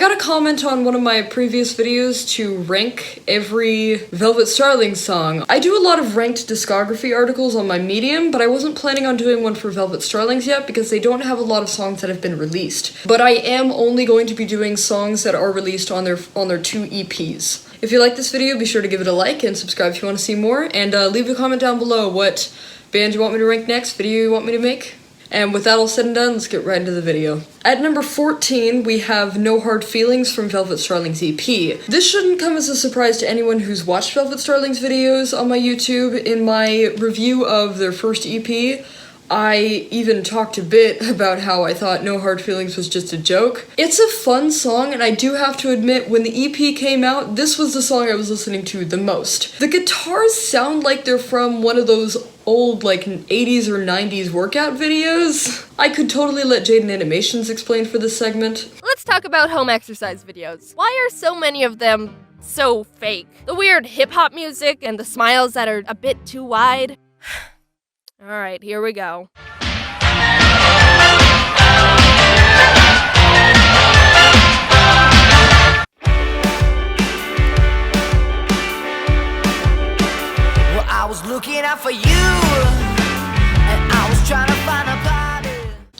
got a comment on one of my previous videos to rank every Velvet Starlings song. I do a lot of ranked discography articles on my Medium, but I wasn't planning on doing one for Velvet Starlings yet because they don't have a lot of songs that have been released. But I am only going to be doing songs that are released on their 2 EPs. If you like this video, be sure to give it a like and subscribe if you want to see more, and leave a comment down below what band you want me to rank next, video you want me to make. And with that all said and done, let's get right into the video. At number 14, we have No Hard Feelings from Velvet Starlings EP. This shouldn't come as a surprise to anyone who's watched Velvet Starlings videos on my YouTube. In my review of their first EP, I even talked a bit about how I thought No Hard Feelings was just a joke. It's a fun song, and I do have to admit, when the EP came out, this was the song I was listening to the most. The guitars sound like they're from one of those old, like, 80s or 90s workout videos. I could totally let Jaden Animations explain for this segment. Let's talk about home exercise videos. Why are so many of them so fake? The weird hip-hop music and the smiles that are a bit too wide. Alright, here we go. Well, I was looking out for you, and I was trying to find a body.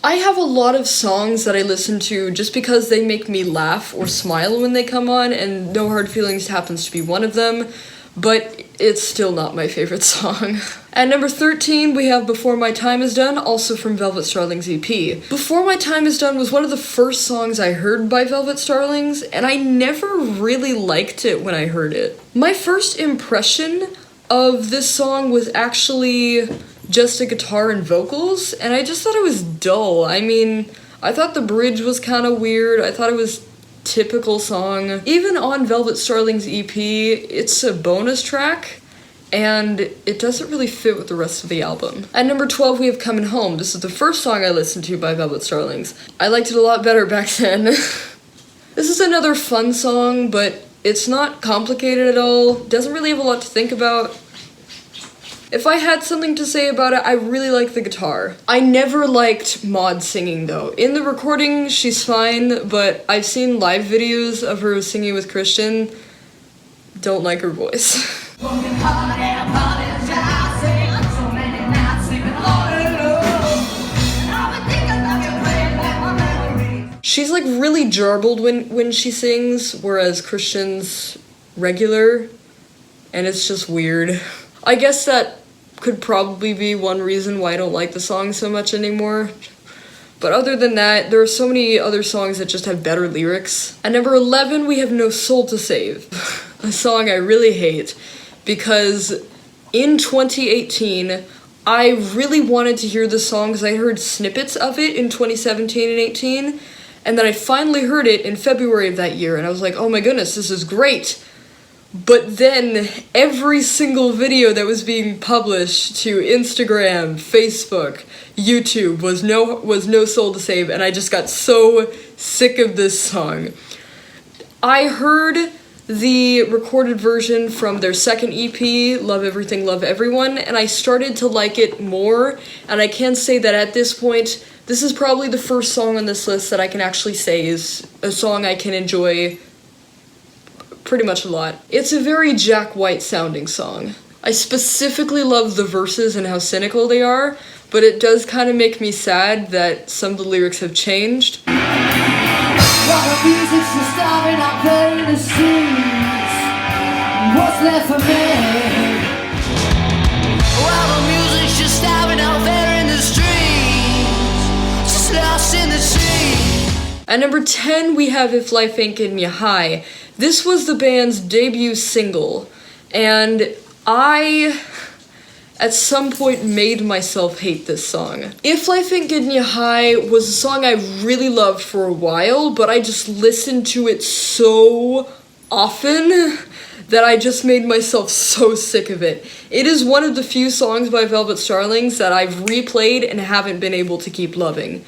I have a lot of songs that I listen to just because they make me laugh or smile when they come on, and No Hard Feelings happens to be one of them, but it's still not my favorite song. At number 13, we have Before My Time Is Done, also from Velvet Starlings EP. Before My Time Is Done was one of the first songs I heard by Velvet Starlings, and I never really liked it when I heard it. My first impression of this song was actually just a guitar and vocals, and I just thought it was dull. I mean, I thought the bridge was kind of weird. I thought it was typical song. Even on Velvet Starlings EP, it's a bonus track, and it doesn't really fit with the rest of the album. At number 12, we have Comin' Home. This is the first song I listened to by Velvet Starlings. I liked it a lot better back then. This is another fun song, but it's not complicated at all. Doesn't really have a lot to think about. If I had something to say about it, I really like the guitar. I never liked Maud singing, though. In the recording, she's fine, but I've seen live videos of her singing with Christian. Don't like her voice. She's like really jarbled when she sings, whereas Christian's regular, and it's just weird. I guess that could probably be one reason why I don't like the song so much anymore. But other than that, there are so many other songs that just have better lyrics. At number 11, we have No Soul to Save, a song I really hate, because in 2018, I really wanted to hear this song because I heard snippets of it in 2017 and 18, and then I finally heard it in February of that year, and I was like, oh my goodness, this is great. But then every single video that was being published to Instagram, Facebook, YouTube was no Soul to Save, and I just got so sick of this song. I heard the recorded version from their second EP, Love Everything, Love Everyone, and I started to like it more, and I can say that at this point, this is probably the first song on this list that I can actually say is a song I can enjoy pretty much a lot. It's a very Jack White sounding song. I specifically love the verses and how cynical they are, but it does kind of make me sad that some of the lyrics have changed. While the music's just starting out there in the streets, what's left for me? While the music's just starting out there in the streets, just lost in the sea. At number 10, we have If Life Ain't Getting Ya High. This was the band's debut single, and I, at some point, made myself hate this song. If Life Ain't Getting Ya High was a song I really loved for a while, but I just listened to it so often that I just made myself so sick of it. It is one of the few songs by Velvet Starlings that I've replayed and haven't been able to keep loving.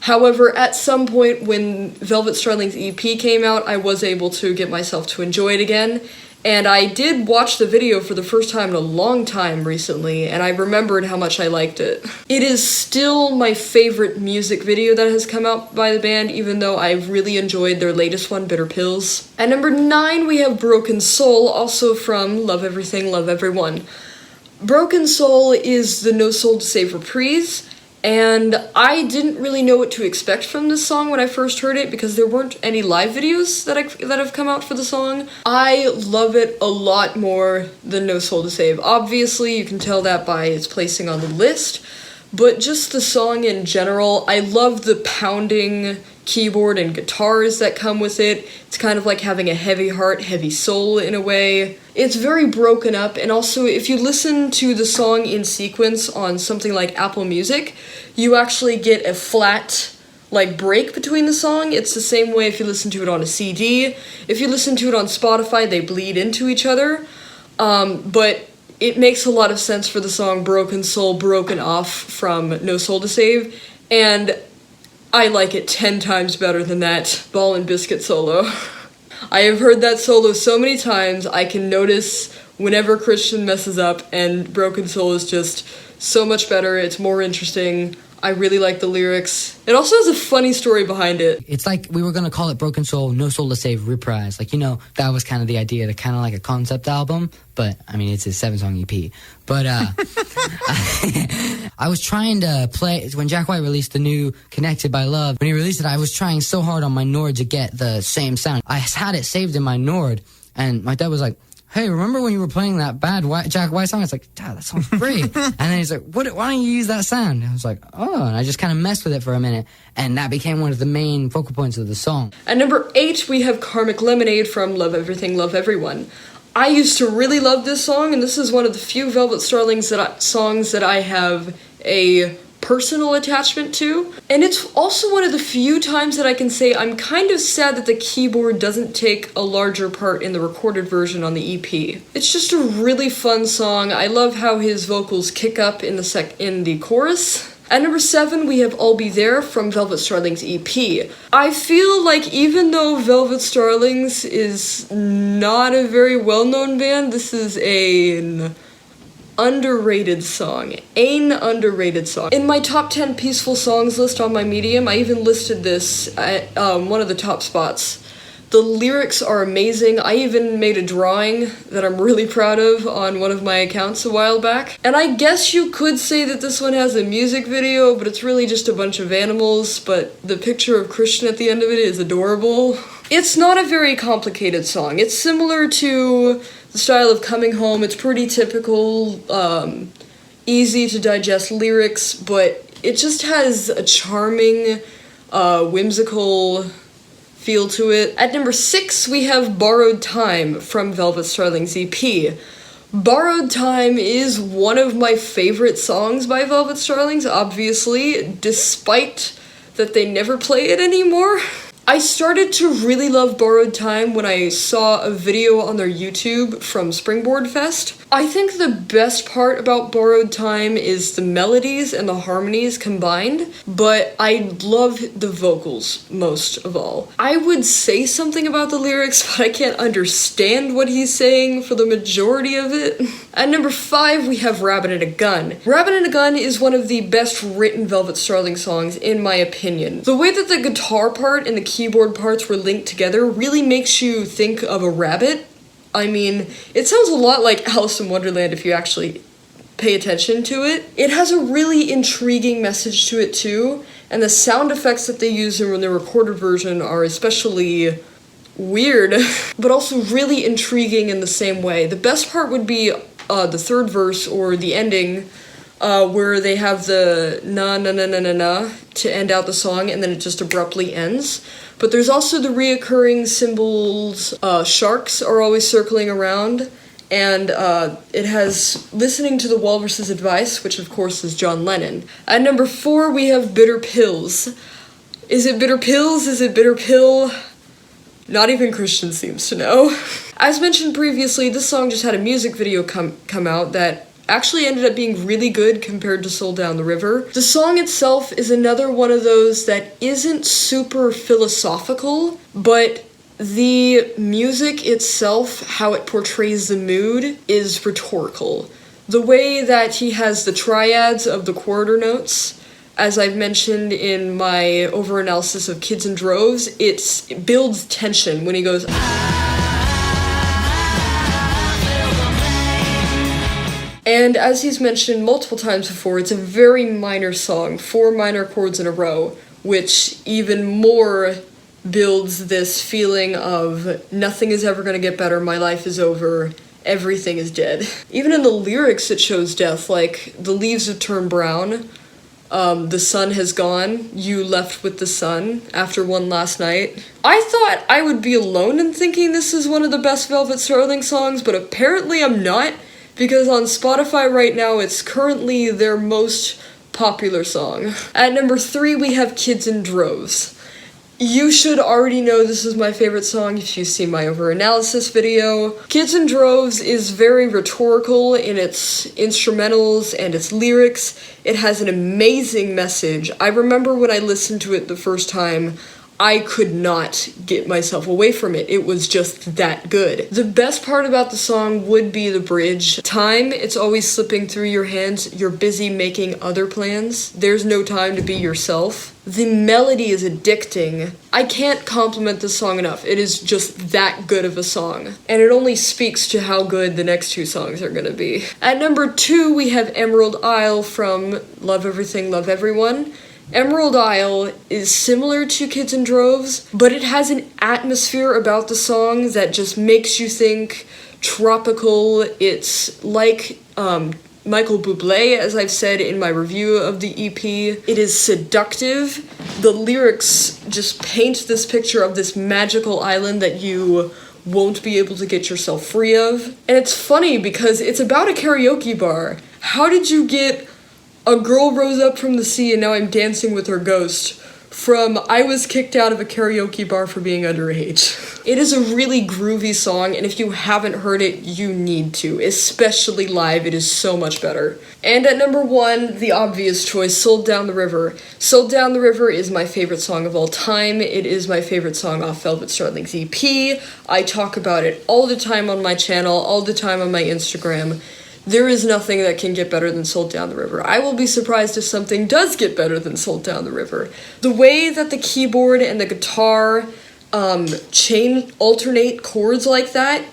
However, at some point when Velvet Starlings EP came out, I was able to get myself to enjoy it again, And I did watch the video for the first time in a long time recently, and I remembered how much I liked it. It is still my favorite music video that has come out by the band, even though I've really enjoyed their latest one, Bitter Pills. At number 9, we have Broken Soul, also from Love Everything, Love Everyone. Broken Soul is the No Soul to Save reprise, and I didn't really know what to expect from this song when I first heard it because there weren't any live videos that have come out for the song. I love it a lot more than No Soul to Save. Obviously, you can tell that by its placing on the list, but just the song in general, I love the pounding keyboard and guitars that come with it. It's kind of like having a heavy heart, heavy soul in a way. It's very broken up, and also if you listen to the song in sequence on something like Apple Music, you actually get a flat, like, break between the song. It's the same way if you listen to it on a CD. If you listen to it on Spotify, they bleed into each other. But it makes a lot of sense for the song Broken Soul, broken off from No Soul to Save, and I like it 10 times better than that Ball and Biscuit solo. I have heard that solo so many times, I can notice whenever Christian messes up, and Broken Soul is just so much better, it's more interesting. I really like the lyrics. It also has a funny story behind it. It's like we were going to call it Broken Soul, No Soul to Save reprise. Like, you know, that was kind of the idea, to kind of like a concept album, but, I mean, it's a 7-song EP. But, I was trying to play, when Jack White released the new Connected by Love, when he released it, I was trying so hard on my Nord to get the same sound. I had it saved in my Nord, and my dad was like, hey, remember when you were playing that bad Jack White song? It's like, Dad, that song's great. And then he's like, why don't you use that sound? And I was like, oh, and I just kind of messed with it for a minute, and that became one of the main focal points of the song. At number 8, we have Karmic Lemonade from Love Everything, Love Everyone. I used to really love this song, and this is one of the few Velvet Starlings songs that I have a personal attachment to. And it's also one of the few times that I can say I'm kind of sad that the keyboard doesn't take a larger part in the recorded version on the EP. It's just a really fun song. I love how his vocals kick up in the chorus. At number 7, we have I'll Be There from Velvet Starlings EP. I feel like even though Velvet Starlings is not a very well-known band, this is an underrated song. An underrated song. In my top 10 peaceful songs list on my Medium, I even listed this at one of the top spots. The lyrics are amazing. I even made a drawing that I'm really proud of on one of my accounts a while back. And I guess you could say that this one has a music video, but it's really just a bunch of animals, but the picture of Christian at the end of it is adorable. It's not a very complicated song. It's similar to the style of Coming Home. It's pretty typical, easy to digest lyrics, but it just has a charming, whimsical feel to it. At number 6, we have Borrowed Time from Velvet Starlings EP. Borrowed Time is one of my favorite songs by Velvet Starlings, obviously, despite that they never play it anymore. I started to really love Borrowed Time when I saw a video on their YouTube from Springboard Fest. I think the best part about Borrowed Time is the melodies and the harmonies combined, but I love the vocals most of all. I would say something about the lyrics, but I can't understand what he's saying for the majority of it. At number 5, we have Rabbit and a Gun. Rabbit and a Gun is one of the best written Velvet Starling songs, in my opinion. The way that the guitar part and the keyboard parts were linked together really makes you think of a rabbit. I mean, it sounds a lot like Alice in Wonderland if you actually pay attention to it. It has a really intriguing message to it too, and the sound effects that they use in the recorded version are especially weird, but also really intriguing in the same way. The best part would be the third verse or the ending, where they have the na na na na na na to end out the song, and then it just abruptly ends. But there's also the reoccurring symbols. Sharks are always circling around, and it has listening to the Walrus's advice, which of course is John Lennon. At number 4, we have Bitter Pills. Is it Bitter Pills? Is it Bitter Pill? Not even Christian seems to know. As mentioned previously, this song just had a music video come out that actually ended up being really good compared to Soul Down the River. The song itself is another one of those that isn't super philosophical, but The music itself, how it portrays the mood, is rhetorical. The way that he has the triads of the quarter notes, as I've mentioned in my over-analysis of Kids in Droves, it builds tension when he goes, and as he's mentioned multiple times before, it's a very minor song, 4 minor chords in a row, which even more builds this feeling of nothing is ever going to get better, my life is over, everything is dead. Even in the lyrics it shows death, like the leaves have turned brown, the sun has gone, you left with the sun after one last night. I thought I would be alone in thinking this is one of the best Velvet Starlings songs, but apparently I'm not, because on Spotify right now it's currently their most popular song. At number 3 we have Kids in Droves. You should already know this is my favorite song if you've seen my over-analysis video. Kids in Droves is very rhetorical in its instrumentals and its lyrics. It has an amazing message. I remember when I listened to it the first time, I could not get myself away from it. It was just that good. The best part about the song would be the bridge. Time, it's always slipping through your hands. You're busy making other plans. There's no time to be yourself. The melody is addicting. I can't compliment this song enough. It is just that good of a song. And it only speaks to how good the next 2 songs are gonna be. At number 2, we have Emerald Isle from Love Everything, Love Everyone. Emerald Isle is similar to Kids in Droves, but it has an atmosphere about the song that just makes you think tropical. It's like Michael Bublé, as I've said in my review of the EP. It is seductive. The lyrics just paint this picture of this magical island that you won't be able to get yourself free of. And it's funny because it's about a karaoke bar. How did you get a girl rose up from the sea and now I'm dancing with her ghost from I was kicked out of a karaoke bar for being underage? It is a really groovy song, and if you haven't heard it, you need to, especially live. It is so much better. And at number 1, the obvious choice, Sold Down the River. Sold Down the River is my favorite song of all time. It is my favorite song off Velvet Starlings EP. I talk about it all the time on my channel, all the time on my Instagram. There is nothing that can get better than Sold Down the River. I will be surprised if something does get better than Sold Down the River. The way that the keyboard and the guitar alternate chords like that,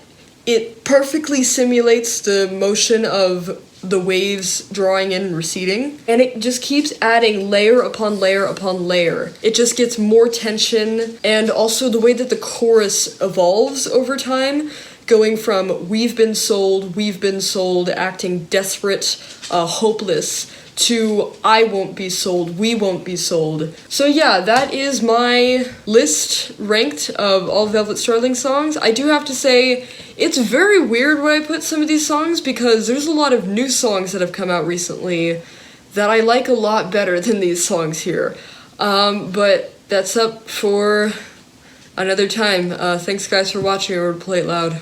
it perfectly simulates the motion of the waves drawing in and receding, and it just keeps adding layer upon layer upon layer. It just gets more tension, and also the way that the chorus evolves over time, going from we've been sold, acting desperate, hopeless, to I won't be sold, we won't be sold. So yeah, that is my list ranked of all Velvet Starling songs. I do have to say, it's very weird when I put some of these songs because there's a lot of new songs that have come out recently that I like a lot better than these songs here. But that's up for another time. Thanks guys for watching. Remember to play it loud.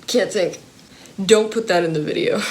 Can't think. Don't put that in the video.